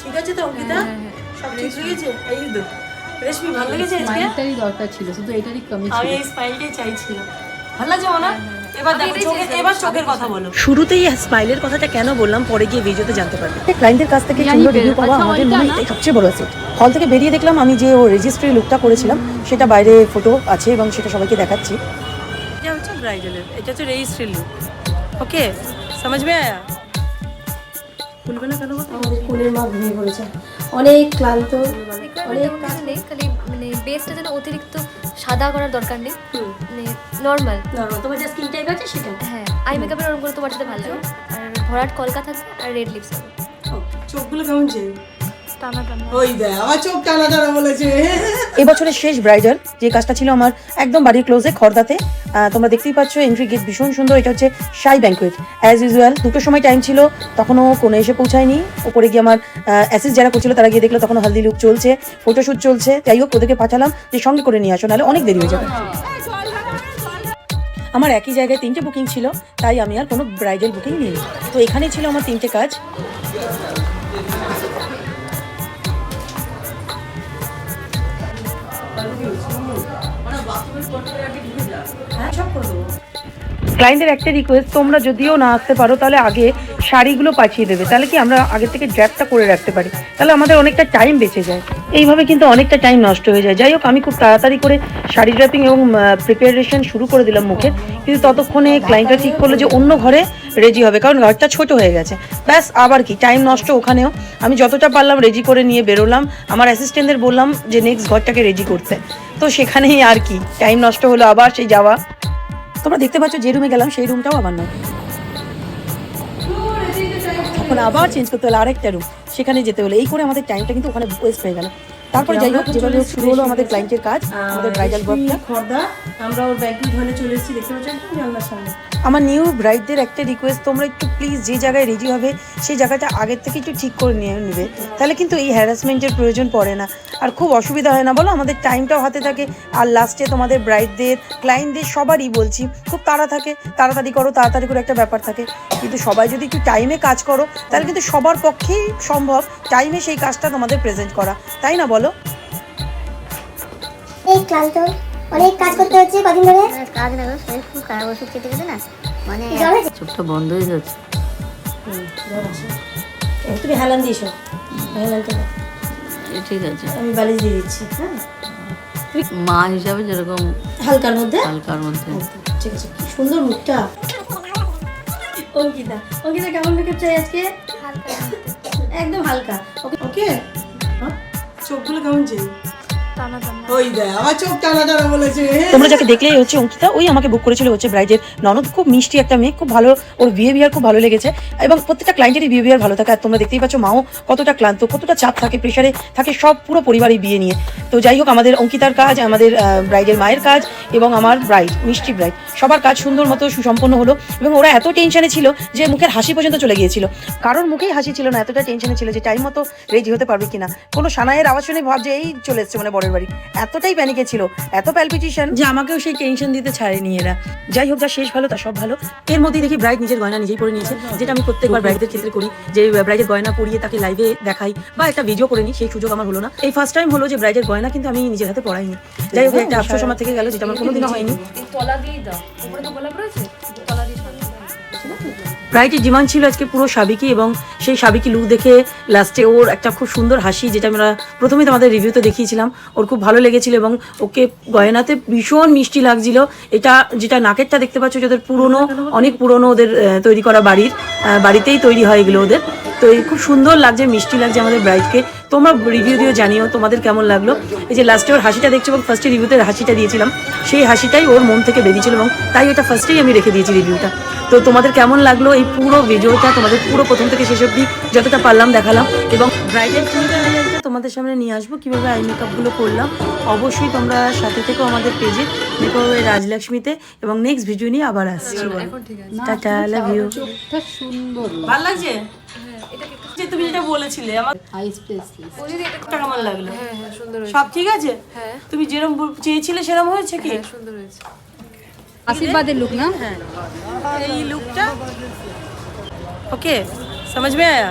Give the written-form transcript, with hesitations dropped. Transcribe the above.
ঠিক আছে তো অঙ্কিতা? সব ঠিক হয়ে গেছে? এই তো রেশমি ভালো লেগেছে আজকে? স্মাইলটারই দরকার ছিল, শুধু এটারই কমি ছিল। আমি এই স্মাইলটাই চাইছিলাম। ভালো লাগছে না? এবার দেখো এবার চোখের কথা বলো। শুরুতেই স্মাইলের কথাটা কেন বললাম পরে গিয়ে ভিডিওতে জানতে পারবে। ক্লায়েন্টের কাছ থেকে সুন্দর রিভিউ পাওয়া আমাদের মনে হয় এটাই সবচেয়ে বড় অ্যাসেট। হল থেকে বেরিয়ে দেখলাম আমি যে ও রেজিস্ট্রি লুকটা করেছিলাম সেটা বাইরে ফটো আছে এবং সেটা সবাইকে দেখাচ্ছি। এটা হচ্ছে ব্রাইডালের, এটা হচ্ছে রেজিস্ট্রি লুক। ওকে, समझ में आया? খুলবে না কেন? আমাদের কোলের মা ঘুমিয়ে পড়েছে, অনেক ক্লান্ত, অনেক কাজ নেই, খালি মানে বেসটা যেন অতিরিক্ত সাদা করার দরকার নেই, মানে নর্মাল। তোমার যে স্কিন টাইপ আছে সেটা। হ্যাঁ, আই মেকআপের ওরকম করে তোমার সাথে ভালো লাগে। আর ভরাট কলকা থাকবে আর রেড লিপস হবে। চোখগুলো কেমন যে টানা টানা। ওই দেখ আমার চোখ টানা টানা বলেছে। এবছরের শেষ ব্রাইডাল যে কাজটা ছিল আমার একদম বাড়ির ক্লোজে খড়দাতে। তোমরা দেখতেই পাচ্ছ এন্ট্রি গেট ভীষণ সুন্দর। এটা হচ্ছে শাই ব্যাঙ্কুয়েট অ্যাজ ইউজুয়াল। 2টোর সময় টাইম ছিল, তখনও কোনো এসে পৌঁছায়নি। ওপরে গিয়ে আমার অ্যাসিস্ট যারা করছিল তারা গিয়ে দেখলো তখনও হালদি লুক চলছে, ফটোশ্যুট চলছে। যাই হোক ওদেরকে পাঠালাম যে সঙ্গে করে নিয়ে আসো, নাহলে অনেক দেরি হয়ে যাবে। আমার একই জায়গায় 3টে বুকিং ছিল, তাই আমি আর কোনো ব্রাইডাল বুকিং নিইনি। তো এখানেই ছিল আমার 3টে কাজ। ক্লায়েন্টের একটা রিকোয়েস্ট, তোমরা যদিও না আসতে পারো তাহলে আগে শাড়িগুলো পাঠিয়ে দেবে, তাহলে কি আমরা আগে থেকে ড্র্যাপটা করে রাখতে পারি, তাহলে আমাদের অনেকটা টাইম বেঁচে যায়। এইভাবে কিন্তু অনেকটা টাইম নষ্ট হয়ে যায়। যাই হোক আমি খুব তাড়াতাড়ি করে শাড়ি ড্র্যাপিং এবং প্রিপারেশন শুরু করে দিলাম মুখে, কিন্তু ততক্ষণে ক্লায়েন্টরা ঠিক করলো যে অন্য ঘরে রেডি হবে, কারণ ঘরটা ছোট হয়ে গেছে। ব্যাস আবার কি টাইম নষ্ট ওখানেও। আমি যতটা পারলাম রেডি করে নিয়ে বেরোলাম, আমার অ্যাসিস্ট্যান্টদের বললাম যে নেক্সট ঘরটাকে রেডি করতে। তো সেখানেই আর কি টাইম নষ্ট হলো, আবার সেই যাওয়া। তোমরা দেখতে পাচ্ছ যে রুমে গেলাম সেই রুমটাও আবার নয়, তখন আবার চেঞ্জ করতে হলো আরেকটা রুম, সেখানে যেতে হলো। এই করে আমাদের টাইমটা কিন্তু ওখানে ওয়েস্ট হয়ে গেল। তারপরে যাই হোক যেভাবে শুরু হলো আমাদের ক্লায়েন্টের কাজ, আমাদের ব্রাইডাল ওয়ার্কটা। খর্দা আমরা ওর ব্যাংকিং হলে চলে এসেছি, দেখতে পাচ্ছেন জানলার সামনে। আমার নিউ ব্রাইডদের একটা রিকোয়েস্ট, তোমরা একটু প্লিজ যে জায়গায় রেডি হবে সেই জায়গাটা আগের থেকে একটু ঠিক করে নিয়ে নেবে, তাহলে কিন্তু এই হ্যারাসমেন্টের প্রয়োজন পড়ে না, আর খুব অসুবিধা হয় না বলো। আমাদের টাইমটাও হাতে থাকে, আর লাস্টে তোমাদের ব্রাইডদের ক্লায়েন্টদের সবারই বলছি খুব তাড়াতাড়ি করো, তাড়াতাড়ি করে একটা ব্যাপার থাকে। কিন্তু সবাই যদি একটু টাইমে কাজ করো তাহলে কিন্তু সবার পক্ষেই সম্ভব টাইমে সেই কাজটা তোমাদের প্রেজেন্ট করা, তাই না বলো? এই ক্লান্ত, অনেক কাজ করতে হচ্ছে কদিন ধরে। কাজ না, শরীর খুব খারাপ, ওষুধ খেতে গেছে না, মানে জ্বর হয়েছে? চোখটা বন্ধ হয়ে যাচ্ছে। তুমি হেলান দিয়েছো, হেলান তো ঠিক আছে, আমি বালিশ দিয়ে দিচ্ছি। হ্যাঁ মা হিসাবে যেরকম হালকার মধ্যে, হালকার মধ্যে। ঠিক আছে। কি সুন্দর মুখটা অঙ্কিতা। অঙ্কিতা কেমন মেকআপ চাই আজকে? একদম হালকা। ওকে চোখগুলো কেমন যে টানা টানা। ওই দেখ আমার চোখ টানা টানা বলেছে। তোমরা যাকে দেখলেই হচ্ছে অঙ্কিতা, ওই আমাকে বুক করেছিল হচ্ছে ব্রাইডের ননদ। খুব মিষ্টি একটা মেয়ে, খুব ভালো, ওর বিহেভিয়ার খুব ভালো লেগেছে এবং প্রত্যেকটা ক্লায়েন্টেরই বিহেভিয়ার ভালো থাকে। আর তোমরা দেখতেই পাচ্ছ মাও কতটা ক্লান্ত, কতটা চাপ থাকে, প্রেশারে থাকে সব পুরো পরিবারই বিয়ে নিয়ে। তো যাই হোক আমাদের অঙ্কিতার কাজ, আমাদের ব্রাইডের মায়ের কাজ এবং আমার ব্রাইড মিষ্টি ব্রাইড সবার কাজ সুন্দর মতো সুসম্পন্ন হলো। এবং ওরা এত টেনশনে ছিল যে মুখের হাসি পর্যন্ত চলে গিয়েছিল, কারোর মুখেই হাসি ছিল না, এতটা টেনশনে ছিল যে টাইম মতো রেডি হতে পারবে কিনা। কোনো সানাইয়ের আওয়াজ শুনে ভাবছে এই চলে এসছে মানে বরের বাড়ি, এতটাই প্যানিকে ছিল, এত প্যালপিটেশন যে আমাকেও সেই টেনশন দিতে ছাড়েনি এরা। যাই হোক যা শেষ ভালো তা সব ভালো। এর মধ্যেই দেখি ব্রাইড নিজের গয়না নিজেই পরে নিয়েছে, যেটা আমি প্রত্যেকবার ব্রাইডদের ক্ষেত্রে করি, যে ব্রাইডের গয়না পরিয়ে তাকে লাইভে দেখাই বা একটা ভিডিও করে নিই, সেই সুযোগ আমার হলো না। এই ফার্স্ট টাইম হলো যে ব্রাইডের গয়না কিন্তু আমি নিজের হাতে পরাইনি। যাই হোক একটা আফসোস আমার থেকে গেল, যেটা আমার কোনোদিনও হয়নি। তলা দিয়ে দাও, উপরে তো গোলাপ রয়েছে, তলা দিয়ে সাজাও। ব্রাইডের ডিমান্ড ছিল আজকে পুরো সাবিকি, এবং সেই সাবিকি লুক দেখে লাস্টে ওর একটা খুব সুন্দর হাসি, যেটা আমরা প্রথমেই তোমাদের রিভিউতে দেখিয়েছিলাম, ওর খুব ভালো লেগেছিল এবং ওকে গয়নাতে ভীষণ মিষ্টি লাগছিল। এটা যেটা নাকেরটা দেখতে পাচ্ছ যাদের পুরনো, অনেক পুরনো ওদের তৈরি করা বাড়িতেই তৈরি হয় এগুলো ওদের। তো এই খুব সুন্দর লাগছে, মিষ্টি লাগছে আমাদের ব্রাইডকে। তোমরা রিভিউ দিও, জানিও তোমাদের কেমন লাগলো। এই যে লাস্টে ওর হাসিটা দেখছো এবং ফার্স্টে রিভিউতে হাসিটা দিয়েছিলাম, সেই হাসিটাই ওর মন থেকে বেরিয়েছিল এবং তাই এটা ফার্স্টেই আমি রেখে দিয়েছি রিভিউটা। তো তোমাদের কেমন লাগলো এই পুরো ভিডিওটা, তোমাদের পুরো প্রথম থেকে শেষ অবধি যতটা পারলাম দেখালাম, এবং ব্রাইডাল টিউটোরিয়ালটা তোমাদের সামনে নিয়ে আসবো কীভাবে আই মেকআপগুলো করলাম। অবশ্যই তোমরা সাথে থেকেও আমাদের পেজে মেকওভার রাজলক্ষ্মীতে, এবং নেক্সট ভিডিও নিয়ে আবার আসছি। Tata, love you. চোখটা সুন্দর, ভালো লাগছে যে তুমি যেটা বলেছিলে আমার আইস পেস্টলেস। কেমন লাগলো? হ্যাঁ হ্যাঁ, সুন্দর হয়েছে। সব ঠিক আছে? হ্যাঁ তুমি যেরকম চেয়েছিলে সেরকম হয়েছে কি? হ্যাঁ, সুন্দর হয়েছে। আশীর্বাদের লুক না? এই লুকটা ওকে समझ में आया?